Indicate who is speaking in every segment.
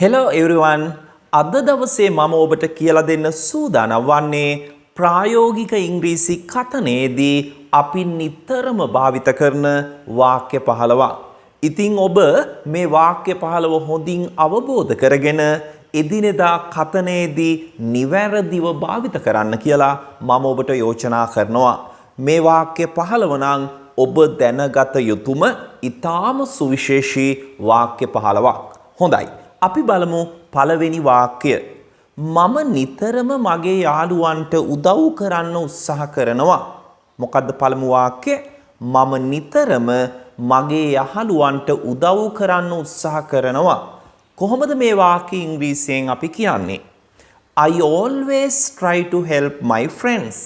Speaker 1: Hello everyone. අද දවසේ මම ඔබට කියලා දෙන්න සූදානම් වන්නේ ප්‍රායෝගික ඉංග්‍රීසි කතනයේදී අපි නිතරම භාවිත කරන වාක්‍ය 15ක්. ඉතින් ඔබ මේ වාක්‍ය 15 හොඳින් අවබෝධ කරගෙන එදිනෙදා කතනයේදී නිවැරදිව භාවිත කරන්න කියලා මම ඔබට යෝජනා කරනවා. මේ වාක්‍ය 15 නම් ඔබ දැනගත යුතුම ඊටාම සුවිශේෂී වාක්‍ය 15ක්. හොඳයි. අපි බලමු පළවෙනි වාක්‍ය. මම නිතරම මගේ යාළුවන්ට උදව් කරන්න උත්සාහ කරනවා. මොකද්ද පළමු වාක්‍ය? මම නිතරම මගේ යහළුවන්ට උදව් කරන්න උත්සාහ කරනවා. කොහොමද මේ වාක්‍ය ඉංග්‍රීසියෙන් අපි කියන්නේ? I always try to help my friends.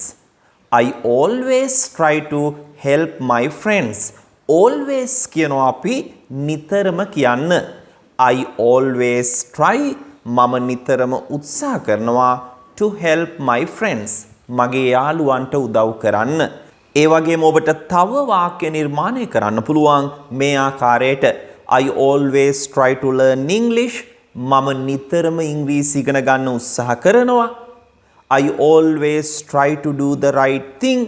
Speaker 1: I always try to help my friends. Always කියනවා අපි නිතරම කියන්න. I always try මම නිතරම උත්සාහ කරනවා to help my friends මගේ යාළුවන්ට උදව් කරන්න. ඒ වගේම ඔබට තව වාක්‍ය නිර්මාණය කරන්න පුළුවන් මේ ආකාරයට I always try to learn English මම නිතරම ඉංග්‍රීසි ඉගෙන ගන්න උත්සාහ කරනවා. I always try to do the right thing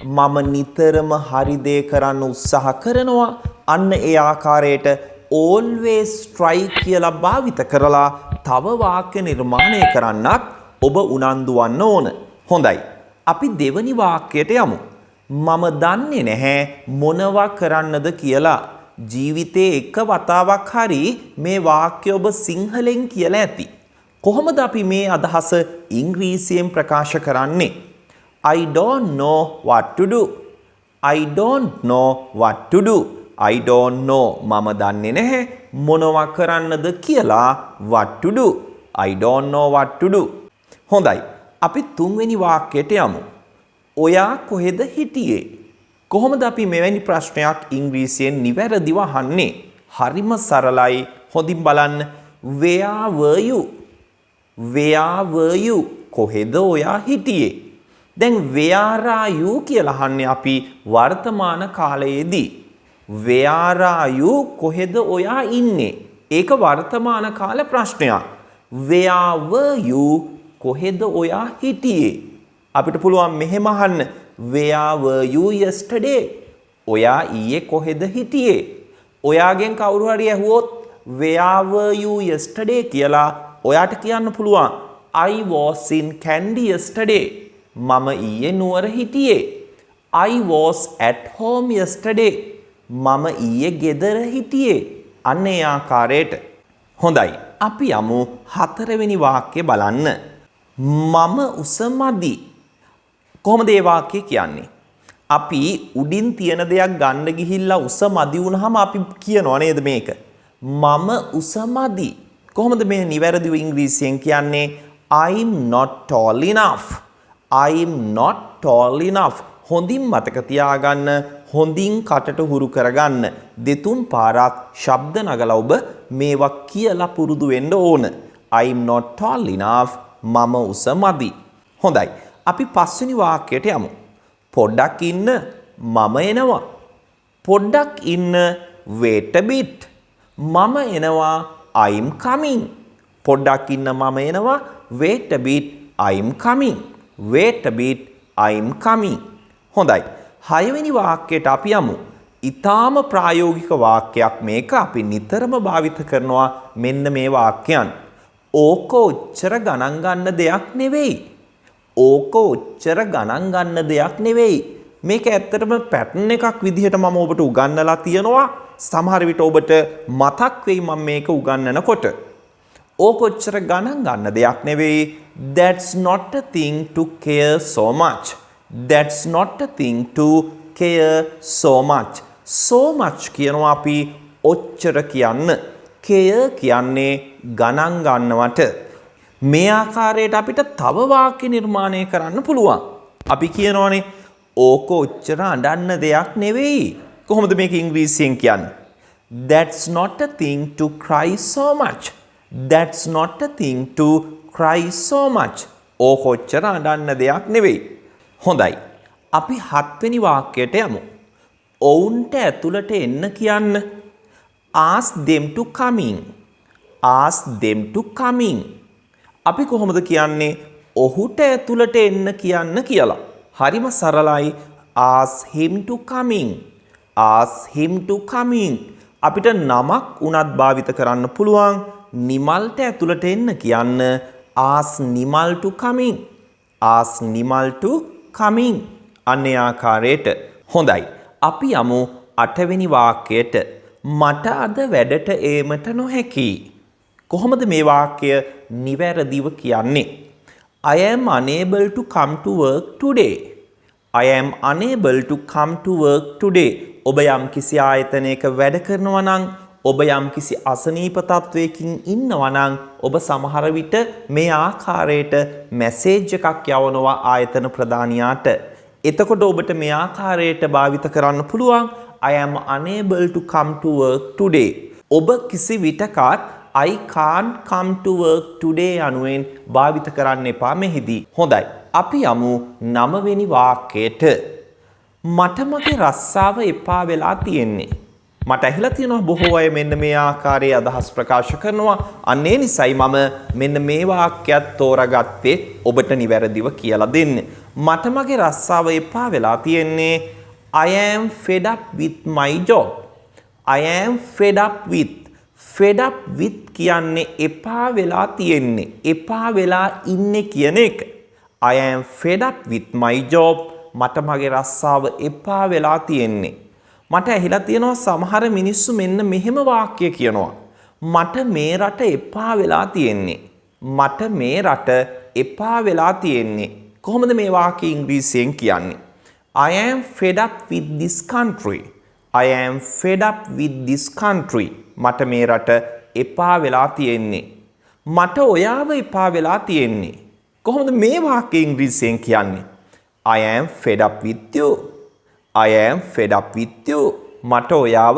Speaker 1: මම නිතරම හරි දේ කරන්න උත්සාහ කරනවා. අන්න ඒ ආකාරයට always try කියලා භාවිත කරලා තව වාක්‍ය නිර්මාණය කරන්නත් ඔබ උනන්දු වන්න ඕන. හොඳයි. අපි දෙවනි වාක්‍යයට යමු. මම දන්නේ නැහැ මොනවා කරන්නද කියලා. ජීවිතේ එක වතාවක් හරි මේ වාක්‍ය ඔබ සිංහලෙන් කියලා ඇති. කොහොමද අපි මේ අදහස ඉංග්‍රීසියෙන් ප්‍රකාශ කරන්නේ? I don't know what to do. I don't know what to do. I don't know මම දන්නේ නැහැ මොනවා කරන්නද කියලා what to do. I don't know what to do. හොඳයි. අපි තුන්වෙනි වාක්‍යයට යමු. ඔයා කොහෙද හිටියේ? කොහොමද අපි මෙවැනි ප්‍රශ්නයක් ඉංග්‍රීසියෙන් නිවැරදිව අහන්නේ? හරිම සරලයි. හොඳින් බලන්න. Where were you? Where were you? කොහෙද ඔයා හිටියේ? දැන් where are you කියලා අහන්නේ අපි වර්තමාන කාලයේදී. Where are you? කොහෙද ඔයා ඉන්නේ? ඒක වර්තමාන කාල ප්‍රශ්නයක්. Where were you? කොහෙද ඔයා හිටියේ? අපිට පුළුවන් මෙහෙම අහන්න. Where were you yesterday? ඔයා ඊයේ කොහෙද හිටියේ? ඔයාගෙන් කවුරු හරි ඇහුවොත් Where were you yesterday කියලා ඔයාට කියන්න පුළුවන් I was in Kandy yesterday. මම ඊයේ නුවර හිටියේ. I was at home yesterday. මම ඊයේ ගෙදර හිටියේ. අන්න ඒ ආකාරයට. හොඳයි. අපි යමු හතරවෙනි වාක්‍ය බලන්න. මම උස මදි. කොහොමද මේ වාක්‍ය කියන්නේ? අපි උඩින් තියෙන දෙයක් ගන්න ගිහිල්ලා උස මදි වුණාම අපි කියනවා නේද මේක? මම උස මදි. කොහොමද මේ නිවැරදිව ඉංග්‍රීසියෙන් කියන්නේ? I'm not tall enough. I'm not tall enough. හොඳින් මතක තියාගන්න, හොඳින් කටට හුරු කරගන්න. දෙතුන් පාරක් ශබ්ද නගලා ඔබ මේවා කියලා පුරුදු වෙන්න ඕන. I'm not tall enough. මම උස මදි. හොඳයි. අපි පස්වෙනි වාක්‍යයට යමු. පොඩ්ඩක් ඉන්න මම එනවා. පොඩ්ඩක් ඉන්න wait a bit. මම එනවා I'm coming. පොඩ්ඩක් ඉන්න මම එනවා wait a bit I'm coming. Wait a bit I'm coming. හොඳයි. හයවෙනි වාක්‍යයට අපි යමු. ඊටාම ප්‍රායෝගික වාක්‍යයක් මේක. අපි නිතරම භාවිත කරනවා මෙන්න මේ වාක්‍යයන්. ඕක ඔච්චර ගණන් ගන්න දෙයක් නෙවෙයි. ඕක ඔච්චර ගණන් ගන්න දෙයක් නෙවෙයි. මේක ඇත්තටම පැටර්න් එකක් විදිහට මම ඔබට උගන්වලා තියෙනවා. සමහර විට ඔබට මතක් වෙයි මම මේක උගන්වනකොට. ඕක ඔච්චර ගණන් ගන්න දෙයක් නෙවෙයි. That's not a thing to care so much. That's not a thing to care so much. So much කියනවා අපි ඔච්චර කියන්න. care කියන්නේ ගණන් ගන්නවට. මේ ආකාරයට අපිට තව වාක්‍ය නිර්මාණය කරන්න පුළුවන්. අපි කියනවානේ ඕක ඔච්චර අඬන්න දෙයක් නෙවෙයි. කොහොමද මේක ඉංග්‍රීසියෙන් කියන්නේ? That's not a thing to cry so much. That's not a thing to cry so much. ඕක ඔච්චර අඬන්න දෙයක් නෙවෙයි. හොඳයි. අපි හත්වෙනි වාක්‍යයට යමු. ඔවුන්ට ඇතුළට එන්න කියන්න. Ask them to come in. ask them to come in. අපි කොහොමද කියන්නේ ඔහුට ඇතුළට එන්න කියන්න කියලා. හරිම සරලයි. ask him to come in. ask him to come in. අපිට නමක් උනත් භාවිත කරන්න පුළුවන්. නිමල්ට ඇතුළට එන්න කියන්න ask Nimal to come in. ask Nimal to come in. අන්නේ ආකාරයට. හොඳයි. අපි යමු 8 වෙනි වාක්‍යයට. මට අද වැඩට ඒමට නොහැකි. කොහොමද මේ වාක්‍ය නිවැරදිව කියන්නේ? I am unable to come to work today. I am unable to come to work today. ඔබ යම් කිසි ආයතනයක වැඩ කරනවා නම්, ඔබ යම් කිසි අසනීප තත්වයකින් ඉන්නවා නම්, ඔබ සමහර විට මේ ආකාරයට මැසේජ් එකක් යවනවා ආයතන ප්‍රධානියාට. එතකොට ඔබට මේ ආකාරයට භාවිත කරන්න පුළුවන් I am unable to come to work today. ඔබ කිසි විටකත් I can't come to work today යනුවෙන් භාවිත කරන්න එපා මෙහිදී. හොඳයි. අපි යමු 9 වෙනි වාක්‍යයට. මට මගේ රස්සාව එපා වෙලා තියෙන්නේ. මට ඇහිලා තියෙනවා බොහෝ අය මෙන්න මේ ආකාරයේ අදහස් ප්‍රකාශ කරනවා. අන්න ඒ නිසයි මම මෙන්න මේ වාක්‍යයත් තෝරාගත්තේ ඔබට නිවැරදිව කියලා දෙන්න. මට මගේ රස්සාව එපා වෙලා තියෙන්නේ. I am fed up with my job. I am fed up with. fed up with කියන්නේ එපා වෙලා තියෙන්නේ. එපා වෙලා ඉන්නේ කියන එක. I am fed up with my job. මට මගේ රස්සාව එපා වෙලා තියෙන්නේ. මට ඇහිලා තියෙනවා සමහර මිනිස්සු මෙන්න මෙහෙම වාක්‍ය කියනවා. මට මේ රට එපා වෙලා තියෙන්නේ. මට මේ රට එපා වෙලා තියෙන්නේ. කොහොමද මේ වාක්‍ය ඉංග්‍රීසියෙන් කියන්නේ? I am fed up with this country. I am fed up with this country. මට මේ රට එපා වෙලා තියෙන්නේ. මට ඔයාව එපා වෙලා තියෙන්නේ. කොහොමද මේ වාක්‍ය ඉංග්‍රීසියෙන් කියන්නේ? I am fed up with you. I am fed up with you. මට ඔයාව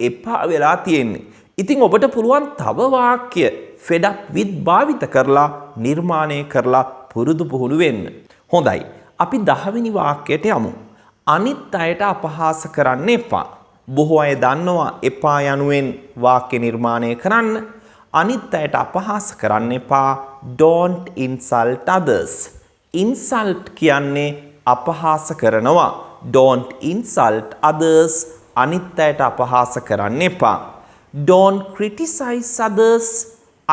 Speaker 1: එපා වෙලා තියෙන්නේ. ඉතින් ඔබට පුළුවන් තව වාක්‍ය fed up with භාවිත කරලා නිර්මාණය කරලා පුරුදු පුහුණු වෙන්න. හොඳයි. අපි 10 වෙනි වාක්‍යයට යමු. අනිත් අයට අපහාස කරන්න එපා. බොහෝ අය දන්නවා එපා යනුවෙන් වාක්‍ය නිර්මාණය කරන්න. අනිත් අයට අපහාස කරන්න එපා. Don't insult others. insult කියන්නේ අපහාස කරනවා. Don't insult others. අනිත් අයට අපහාස කරන්න එපා. Don't criticize others.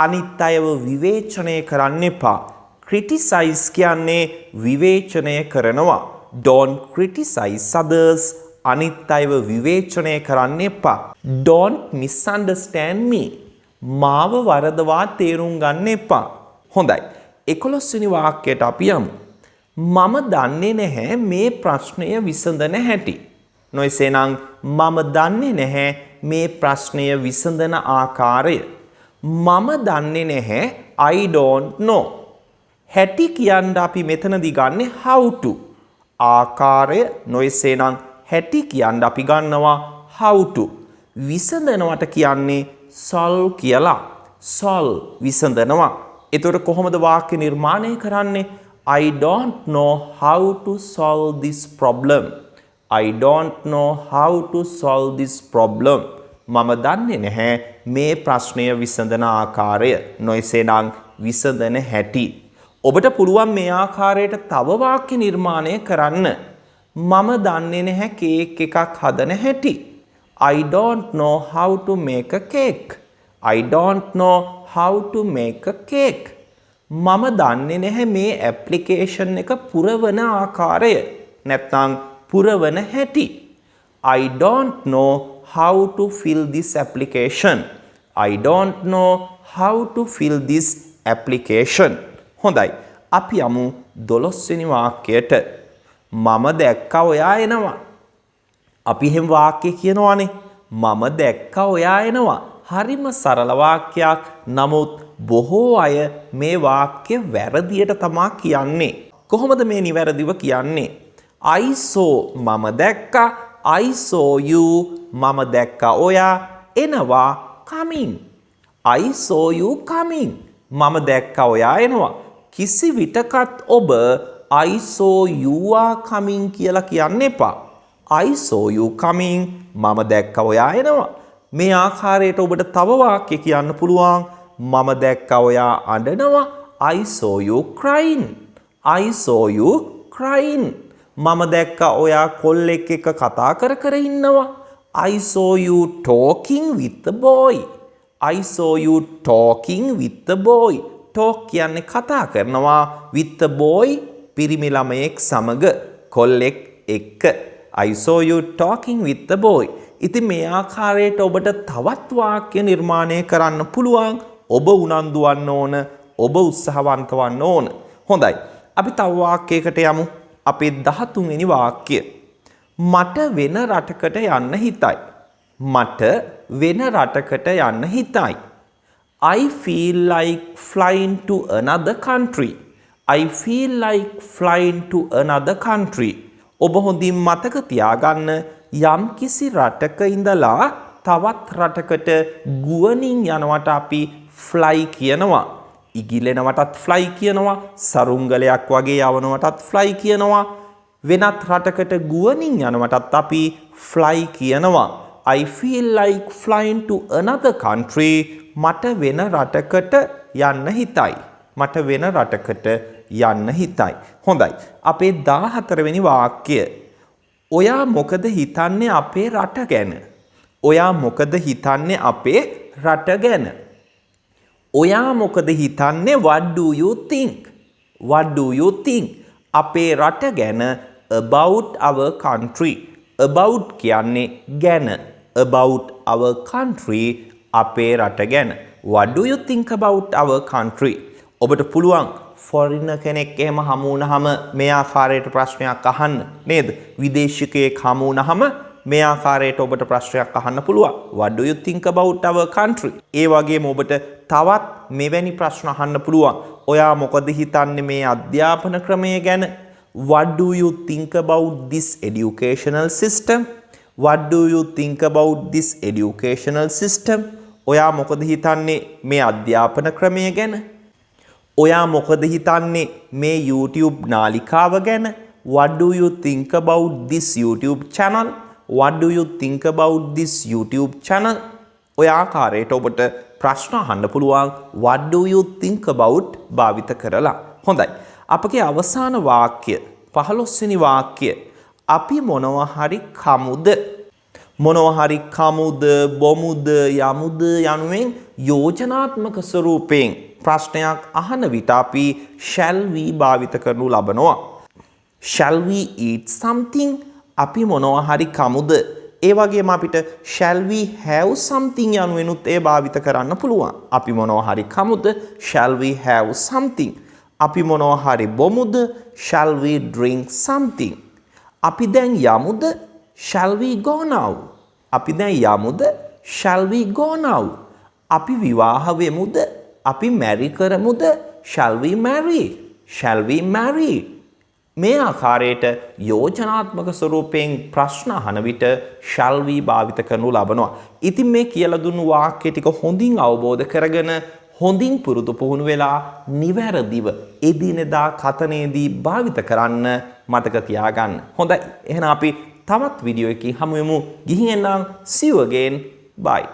Speaker 1: අනිත් අයව විවේචනය කරන්න එපා. criticize කියන්නේ විවේචනය කරනවා. Don't criticize others. අනිත් අයව විවේචනය කරන්න එපා. Don't misunderstand me. මාව වරදවා තේරුම් ගන්න එපා. හොඳයි. 11 වෙනි වාක්‍යයට අපි යමු. මම දන්නේ නැහැ මේ ප්‍රශ්නය විසඳන හැටි. නොයසේනම් මම දන්නේ නැහැ මේ ප්‍රශ්නය විසඳන ආකාරය. මම දන්නේ නැහැ I don't know. හැටි කියන්න අපි මෙතනදී ගන්නෙ how to. ආකාරය නොයසේනම් හැටි කියන්න අපි ගන්නවා how to. විසඳනවට කියන්නේ solve කියලා. solve විසඳනවා. එතකොට කොහොමද වාක්‍ය නිර්මාණය කරන්නේ? I don't know how to solve this problem. I don't know how to solve this problem. මම දන්නේ නැහැ මේ ප්‍රශ්නය විසඳන ආකාරය. නොයසේනම් විසඳන හැටි. ඔබට පුළුවන් මේ ආකාරයට තව වාක්‍ය නිර්මාණය කරන්න. මම දන්නේ නැහැ කේක් එකක් හදන හැටි. I don't know how to make a cake. I don't know how to make a cake. මම දන්නේ නැහැ මේ ඇප්ලිකේෂන් එක පුරවන ආකාරය. නැත්නම් පුරවන හැටි. I don't know how to fill this application. I don't know how to fill this application. හොඳයි. අපි යමු 12 වෙනි වාක්‍යයට. මම දැක්කා ඔයා එනවා. අපි එහෙම වාක්‍ය කියනවානේ. මම දැක්කා ඔයා එනවා. හරිම සරල වාක්‍යයක්. නමුත් බොහෝ අය මේ වාක්‍ය වැරදියට තමා කියන්නේ. කොහොමද මේ නිවැරදිව කියන්නේ? I saw මම දැක්කා. I saw you මම දැක්කා ඔයා එනවා coming. I saw you coming. මම දැක්කා ඔයා එනවා. කිසි විටකත් ඔබ I saw you are coming කියලා කියන්න එපා. I saw you coming. මම දැක්කා ඔයා එනවා. මේ ආකාරයට ඔබට තව වාක්‍ය කියන්න පුළුවන්. මම දැක්කා ඔයා අඬනවා. I saw you crying. I saw you crying. මම දැක්කා ඔයා කොල්ලෙක් එක්ක කතා කර කර ඉන්නවා. I saw you talking with the boy. I saw you talking with the boy. Talk කියන්නේ කතා කරනවා. With the boy පිරිමි ළමයෙක් සමග කොල්ලෙක් එක්ක. I saw you talking with the boy. ඉතින් මේ ආකාරයට ඔබට තවත් වාක්‍ය නිර්මාණය කරන්න පුළුවන්. ඔබ උනන්දු වන්න ඕන. ඔබ උත්සාහවන්ත වන්න ඕන. හොඳයි. අපි තව වාක්‍යයකට යමු. අපේ 13 වෙනි වාක්‍යය. මට වෙන රටකට යන්න හිතයි. මට වෙන රටකට යන්න හිතයි. I feel like flying to another country. I feel like flying to another country. ඔබ හොඳින් මතක තියාගන්න යම් කිසි රටක ඉඳලා තවත් රටකට ගුවනින් යනවට අපි fly කියනවා. ඉගිලෙනවටත් fly කියනවා. සරුංගලයක් වගේ යවනවටත් fly කියනවා. වෙනත් රටකට ගුවනින් යනවටත් අපි fly කියනවා. I feel like flying to another country. මට වෙන රටකට යන්න හිතයි. මට වෙන රටකට යන්න හිතයි. හොඳයි. අපේ 14 වෙනි වාක්‍යය. ඔයා මොකද හිතන්නේ අපේ රට ගැන? ඔයා මොකද හිතන්නේ අපේ රට ගැන? ඔයා මොකද හිතන්නේ? What do you think? What do you think? අපේ රට ගැන about our country. About කියන්නේ ගැන. About our country අපේ රට ගැන. What do you think about our country? ඔබට පුළුවන් ෆොරිනර් කෙනෙක් එහෙම හමු වුණාම මේ ආකාරයට ප්‍රශ්නයක් අහන්න නේද? විදේශිකයෙක් හමු වුණාම මේ ආකාරයට ඔබට ප්‍රශ්නයක් අහන්න පුළුවන්. What do you think about our country? ඒ වගේම ඔබට තවත් මෙවැනි ප්‍රශ්න අහන්න පුළුවන්. ඔයා මොකද හිතන්නේ මේ අධ්‍යාපන ක්‍රමය ගැන? What do you think about this educational system? What do you think about this educational system? ඔයා මොකද හිතන්නේ මේ අධ්‍යාපන ක්‍රමය ගැන? ඔයා මොකද හිතන්නේ මේ YouTube නාලිකාව ගැන? What do you think about this YouTube channel? What do you think about this YouTube channel? ඔය ආකාරයට ඔබට ප්‍රශ්න අහන්න පුළුවන්. What do you think about භාවිත කරලා. හොඳයි. අපගේ අවසාන වාක්‍ය 15 වෙනි වාක්‍යය. අපි මොනවා හරි කමුද? මොනවා හරි කමුද, බොමුද, යමුද යනුවෙන් යෝජනාත්මක ස්වරූපයෙන් ප්‍රශ්නයක් අහන විට අපි shall we භාවිත කරනු ලබනවා. Shall we eat something? අපි මොනවා හරි කමුද? ඒ වගේම අපිට shall we have something යනුවෙනුත් ඒ භාවිත කරන්න පුළුවන්. අපි මොනවා හරි කමුද? Shall we have something? අපි මොනවා හරි බොමුද? Shall we drink something? අපි දැන් යමුද? Shall we go now? අපි දැන් යමුද? Shall we go now? අපි විවාහ වෙමුද? අපි marry කරමුද? Shall we marry? Shall we marry? මේ ආකාරයට යෝජනාත්මක ස්වරූපයෙන් ප්‍රශ්න අහන විට shall we භාවිත කරනු ලබනවා. ඉතින් මේ කියලා දුන්නු වාක්‍ය ටික හොඳින් අවබෝධ කරගෙන හොඳින් පුරුදු පුහුණු වෙලා නිවැරදිව එදිනෙදා කතනයේදී භාවිත කරන්න මතක තියාගන්න. හොඳයි. එහෙනම් අපි තවත් වීඩියෝ එකකින් හමු වෙමු. ගිහින් එන්නම්. See you again. Bye.